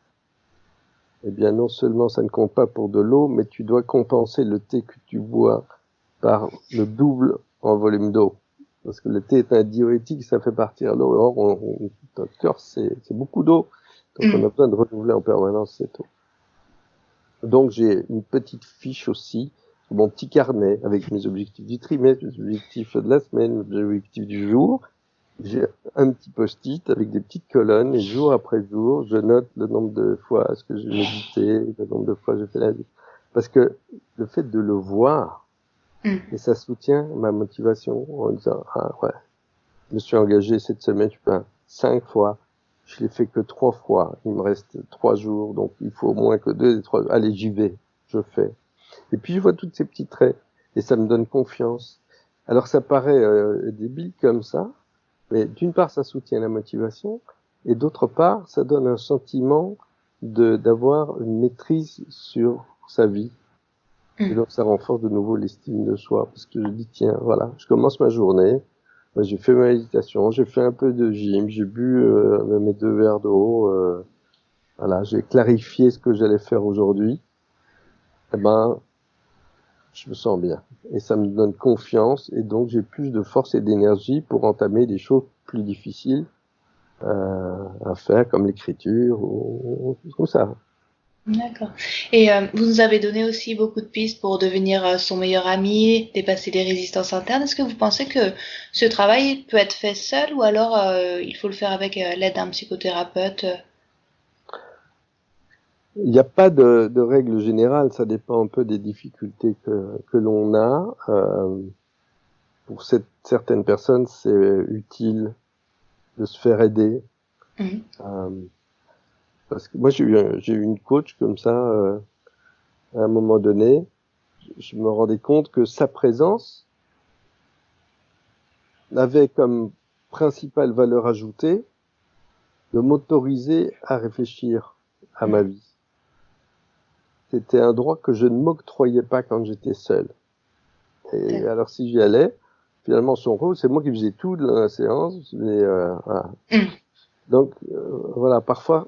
eh bien non seulement ça ne compte pas pour de l'eau, mais tu dois compenser le thé que tu bois par le double en volume d'eau. Parce que le thé est un diurétique, ça fait partir l'eau. Or, notre corps, c'est beaucoup d'eau. Donc on a besoin de renouveler en permanence cette eau. Donc j'ai une petite fiche aussi, mon petit carnet avec mes objectifs du trimestre, mes objectifs de la semaine, mes objectifs du jour. J'ai un petit post-it avec des petites colonnes et jour après jour, je note le nombre de fois ce que j'ai médité, le nombre de fois j'ai fait la vie. Parce que le fait de le voir, et ça soutient ma motivation en disant, ah ouais, je me suis engagé cette semaine, 5 fois, je l'ai fait que 3 fois, il me reste 3 jours, donc il faut au moins que 2 des 3 jours. Allez, j'y vais, je fais. Et puis je vois tous ces petits traits, et ça me donne confiance. Alors ça paraît débile comme ça, mais d'une part, ça soutient la motivation, et d'autre part, ça donne un sentiment d'avoir une maîtrise sur sa vie. Et donc, ça renforce de nouveau l'estime de soi, parce que je dis, tiens, voilà, je commence ma journée, j'ai fait ma méditation, j'ai fait un peu de gym, j'ai bu mes 2 verres d'eau, voilà, j'ai clarifié ce que j'allais faire aujourd'hui. Eh ben, je me sens bien. Et ça me donne confiance, et donc j'ai plus de force et d'énergie pour entamer des choses plus difficiles à faire, comme l'écriture ou comme ça. D'accord. Et vous nous avez donné aussi beaucoup de pistes pour devenir son meilleur ami, dépasser les résistances internes. Est-ce que vous pensez que ce travail peut être fait seul ou alors il faut le faire avec l'aide d'un psychothérapeute? Il n'y a pas de règle générale, ça dépend un peu des difficultés que l'on a. Pour certaines personnes, c'est utile de se faire aider. Parce que moi, j'ai eu une coach comme ça, à un moment donné, je me rendais compte que sa présence avait comme principale valeur ajoutée de m'autoriser à réfléchir à ma vie. C'était un droit que je ne m'octroyais pas quand j'étais seul. Et alors, si j'y allais, finalement, son rôle, c'est moi qui faisais tout dans la séance. Mais, voilà. Donc, voilà, parfois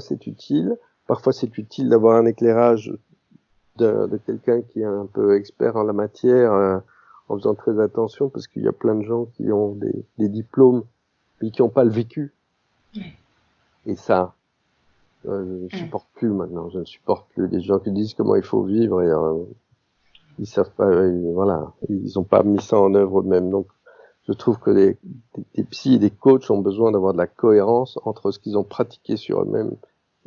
c'est utile. Parfois, c'est utile d'avoir un éclairage de quelqu'un qui est un peu expert en la matière, en faisant très attention, parce qu'il y a plein de gens qui ont des diplômes, mais qui n'ont pas le vécu. Et ça, je ne supporte plus maintenant. Je ne supporte plus les gens qui disent comment il faut vivre et ils savent pas, voilà, ils ont pas mis ça en œuvre eux-mêmes. Donc, je trouve que des psys et des coachs ont besoin d'avoir de la cohérence entre ce qu'ils ont pratiqué sur eux-mêmes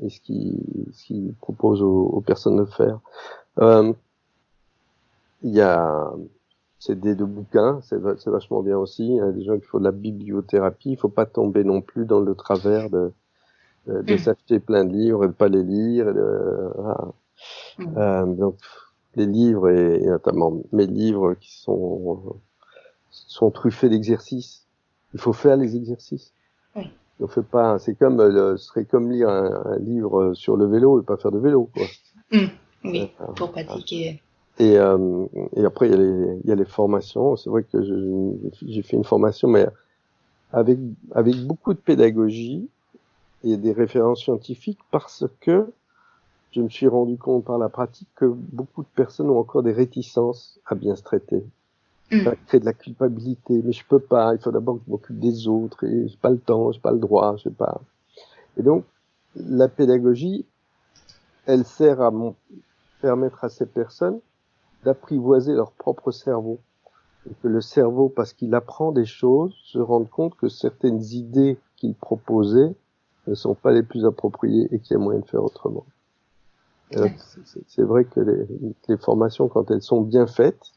et ce qu'ils proposent aux personnes de faire. Il y a de bouquins, c'est vachement bien aussi. Il y a des gens qui font de la bibliothérapie. Il faut pas tomber non plus dans le travers de s'acheter plein de livres et de pas les lire. Voilà. Donc, les livres et notamment mes livres qui sont truffés d'exercices. Il faut faire les exercices. Oui. On fait pas, c'est comme ce serait comme lire un livre sur le vélo et pas faire de vélo, quoi. Oui, pour pratiquer. Et après il y a les formations. C'est vrai que j'ai fait une formation, mais avec beaucoup de pédagogie et des références scientifiques, parce que je me suis rendu compte par la pratique que beaucoup de personnes ont encore des réticences à bien se traiter. Ça crée de la culpabilité, mais je peux pas, il faut d'abord que je m'occupe des autres, et j'ai pas le temps, j'ai pas le droit, je sais pas. Et donc, la pédagogie, elle sert à permettre à ces personnes d'apprivoiser leur propre cerveau. Et que le cerveau, parce qu'il apprend des choses, se rende compte que certaines idées qu'il proposait ne sont pas les plus appropriées et qu'il y a moyen de faire autrement. C'est vrai que les formations, quand elles sont bien faites,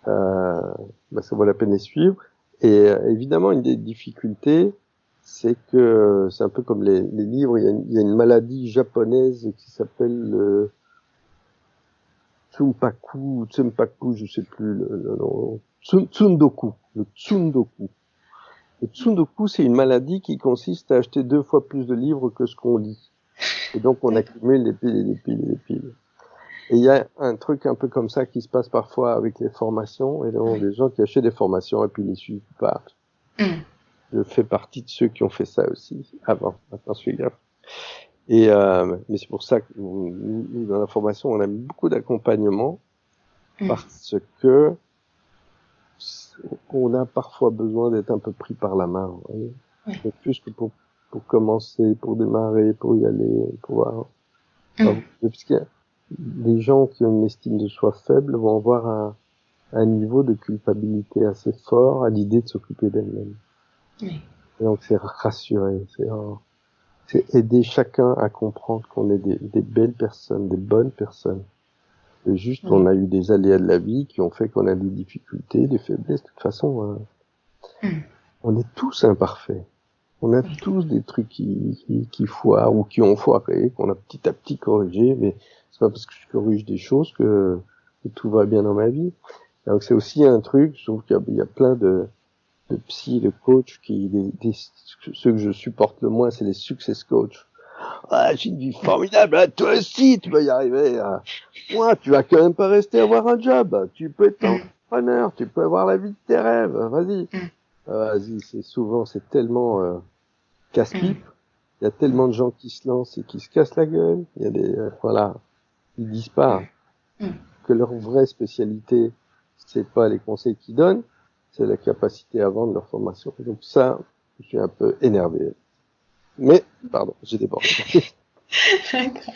ça vaut la peine de les suivre. Et évidemment, une des difficultés, c'est que c'est un peu comme les livres. Il y a une maladie japonaise qui s'appelle Tsumpaku, je sais plus le nom. Tsundoku. Le Tsundoku. Le Tsundoku, c'est une maladie qui consiste à acheter 2 fois plus de livres que ce qu'on lit. Et donc, on accumule des piles et des piles et des piles. Et il y a un truc un peu comme ça qui se passe parfois avec les formations. Et donc, des gens qui achètent des formations et puis les suivent pas. Je fais partie de ceux qui ont fait ça aussi avant. Maintenant, je fais gaffe. Et mais c'est pour ça que nous, dans la formation, on a beaucoup d'accompagnement parce que on a parfois besoin d'être un peu pris par la main. Vous voyez. Mais plus que pour commencer, pour démarrer, pour y aller, pour voir. Parce qu'il y a des gens qui ont une estime de soi faible vont avoir un niveau de culpabilité assez fort à l'idée de s'occuper d'elle-même. Et donc c'est rassurer, c'est aider chacun à comprendre qu'on est des belles personnes, des bonnes personnes. Et juste, on a eu des aléas de la vie qui ont fait qu'on a des difficultés, des faiblesses. De toute façon, on est tous imparfaits. On a tous des trucs qui foirent ou qui ont foiré, qu'on a petit à petit corrigé, mais c'est pas parce que je corrige des choses que tout va bien dans ma vie. Donc c'est aussi un truc, je trouve qu'il y a plein de psy, de coach ceux que je supporte le moins, c'est les success coach. Ah, j'ai une vie formidable, ah, toi aussi, tu vas y arriver. Ah. Moi, tu vas quand même pas rester avoir un job. Tu peux être entrepreneur, tu peux avoir la vie de tes rêves. Vas-y. Vas-y, c'est tellement casse-pipe. Il y a tellement de gens qui se lancent et qui se cassent la gueule. Il y a ils disent pas que leur vraie spécialité, c'est pas les conseils qu'ils donnent, c'est la capacité à vendre leur formation. Donc ça, je suis un peu énervé. Mais, pardon, j'ai débordé. D'accord.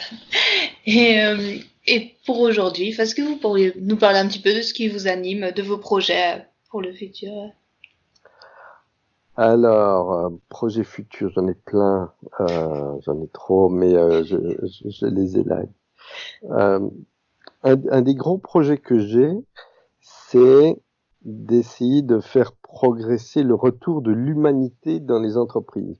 Et pour aujourd'hui, est-ce que vous pourriez nous parler un petit peu de ce qui vous anime, de vos projets pour le futur? Alors, projet futur, j'en ai plein, j'en ai trop, mais je les élague. Un des gros projets que j'ai, c'est d'essayer de faire progresser le retour de l'humanité dans les entreprises.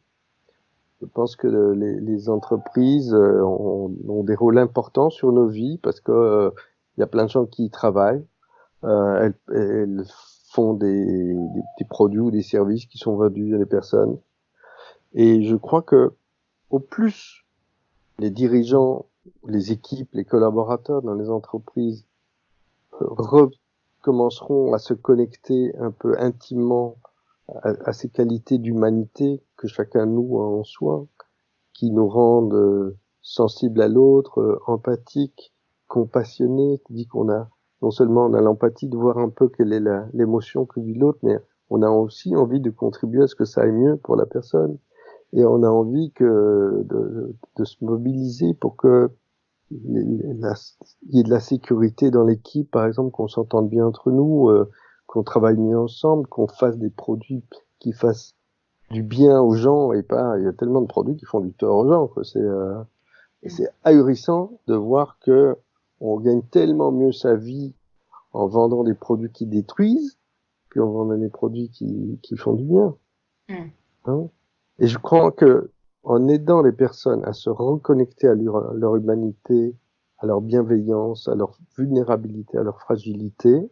Je pense que les entreprises ont des rôles importants sur nos vies parce que il y a plein de gens qui y travaillent. Elles font des produits ou des services qui sont vendus à des personnes. Et je crois que au plus les dirigeants, les équipes, les collaborateurs dans les entreprises recommenceront à se connecter un peu intimement à ces qualités d'humanité que chacun de nous a en soi, qui nous rendent sensibles à l'autre, empathiques, compassionnés, dit qu'on a non seulement on a l'empathie de voir un peu quelle est l'émotion que vit l'autre, mais on a aussi envie de contribuer à ce que ça aille mieux pour la personne. Et on a envie de se mobiliser pour que il y ait de la sécurité dans l'équipe, par exemple, qu'on s'entende bien entre nous, qu'on travaille mieux ensemble, qu'on fasse des produits qui fassent du bien aux gens et pas, il y a tellement de produits qui font du tort aux gens, quoi. C'est ahurissant de voir que on gagne tellement mieux sa vie en vendant des produits qui détruisent, puis en vendant des produits qui font du bien. Hein? Et je crois que en aidant les personnes à se reconnecter à leur humanité, à leur bienveillance, à leur vulnérabilité, à leur fragilité,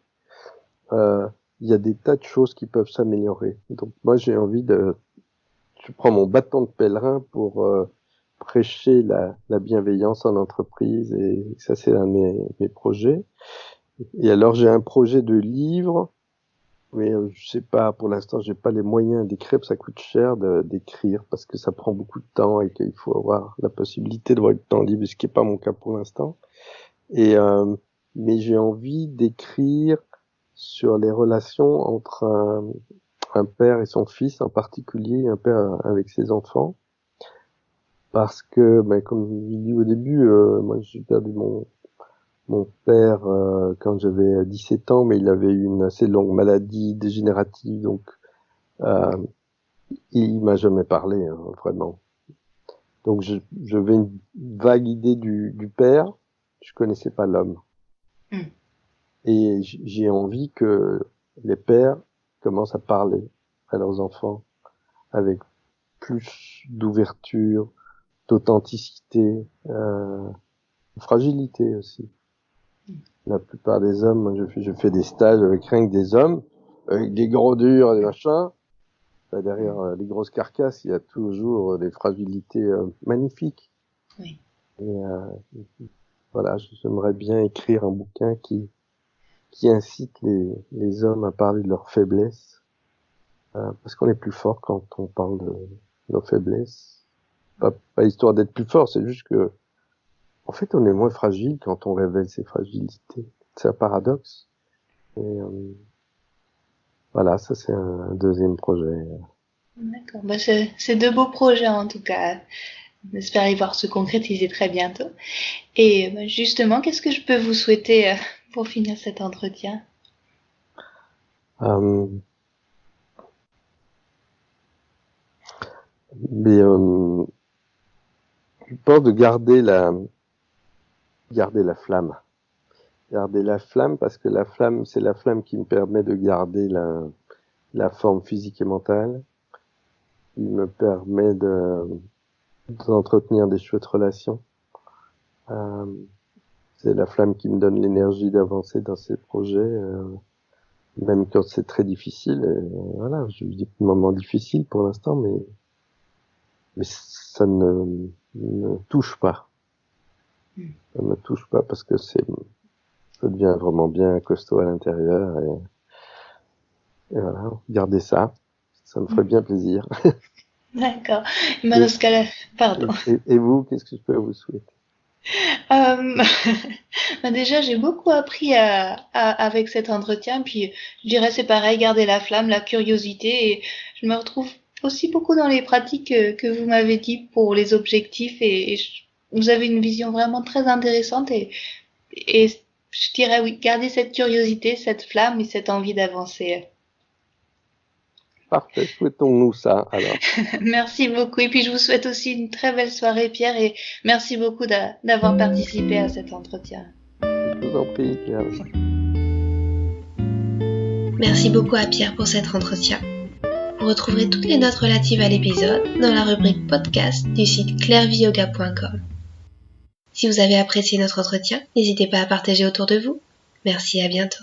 il y a des tas de choses qui peuvent s'améliorer. Donc moi j'ai envie je prends mon bâton de pèlerin pour prêcher la bienveillance en entreprise, et ça c'est un de mes projets. Et alors j'ai un projet de livre, mais je sais pas, pour l'instant j'ai pas les moyens d'écrire, ça coûte cher d'écrire parce que ça prend beaucoup de temps et qu'il faut avoir la possibilité d'avoir du temps libre, ce qui est pas mon cas pour l'instant. Et mais j'ai envie d'écrire sur les relations entre un père et son fils, en particulier un père avec ses enfants, parce que, comme je dis au début, moi j'ai perdu mon père quand j'avais 17 ans, mais il avait eu une assez longue maladie dégénérative, donc il m'a jamais parlé, hein, vraiment. Donc j'avais une vague idée du père, je connaissais pas l'homme. Et j'ai envie que les pères commencent à parler à leurs enfants avec plus d'ouverture, d'authenticité, de fragilité aussi. La plupart des hommes, moi, je fais des stages avec rien que des hommes, avec des gros durs, des machins. Derrière les grosses carcasses, il y a toujours des fragilités magnifiques. Oui. Et voilà, j'aimerais bien écrire un bouquin qui incite les hommes à parler de leurs faiblesses, parce qu'on est plus fort quand on parle de nos faiblesses. Pas histoire d'être plus fort, c'est juste que, en fait, on est moins fragile quand on révèle ses fragilités. C'est un paradoxe. Et voilà, ça c'est un deuxième projet. D'accord. Bah, c'est de beaux projets en tout cas. On espère y voir se concrétiser très bientôt. Et bah, justement, qu'est-ce que je peux vous souhaiter pour finir cet entretien? Mais je pense de garder la flamme. Garder la flamme, parce que la flamme, c'est la flamme qui me permet de garder la forme physique et mentale, qui me permet d'entretenir des chouettes relations. C'est la flamme qui me donne l'énergie d'avancer dans ces projets, même quand c'est très difficile. Voilà, je vis des moments difficiles pour l'instant, mais ça ne me touche pas. Ça me touche pas parce que ça devient vraiment bien costaud à l'intérieur et voilà, garder ça me ferait bien plaisir. D'accord. Dans ce cas-là, pardon. Et vous, qu'est-ce que je peux vous souhaiter? Bah déjà, j'ai beaucoup appris avec cet entretien, puis je dirais c'est pareil, garder la flamme, la curiosité, et je me retrouve aussi beaucoup dans les pratiques que vous m'avez dit pour les objectifs, et vous avez une vision vraiment très intéressante, et je dirais oui, garder cette curiosité, cette flamme et cette envie d'avancer. Parfait, souhaitons-nous ça alors. Merci beaucoup, et puis je vous souhaite aussi une très belle soirée, Pierre, et merci beaucoup d'avoir participé à cet entretien. Je vous en prie, Claire. Merci beaucoup à Pierre pour cet entretien. Vous retrouverez toutes les notes relatives à l'épisode dans la rubrique podcast du site clairviyoga.com. Si vous avez apprécié notre entretien, n'hésitez pas à partager autour de vous. Merci, à bientôt.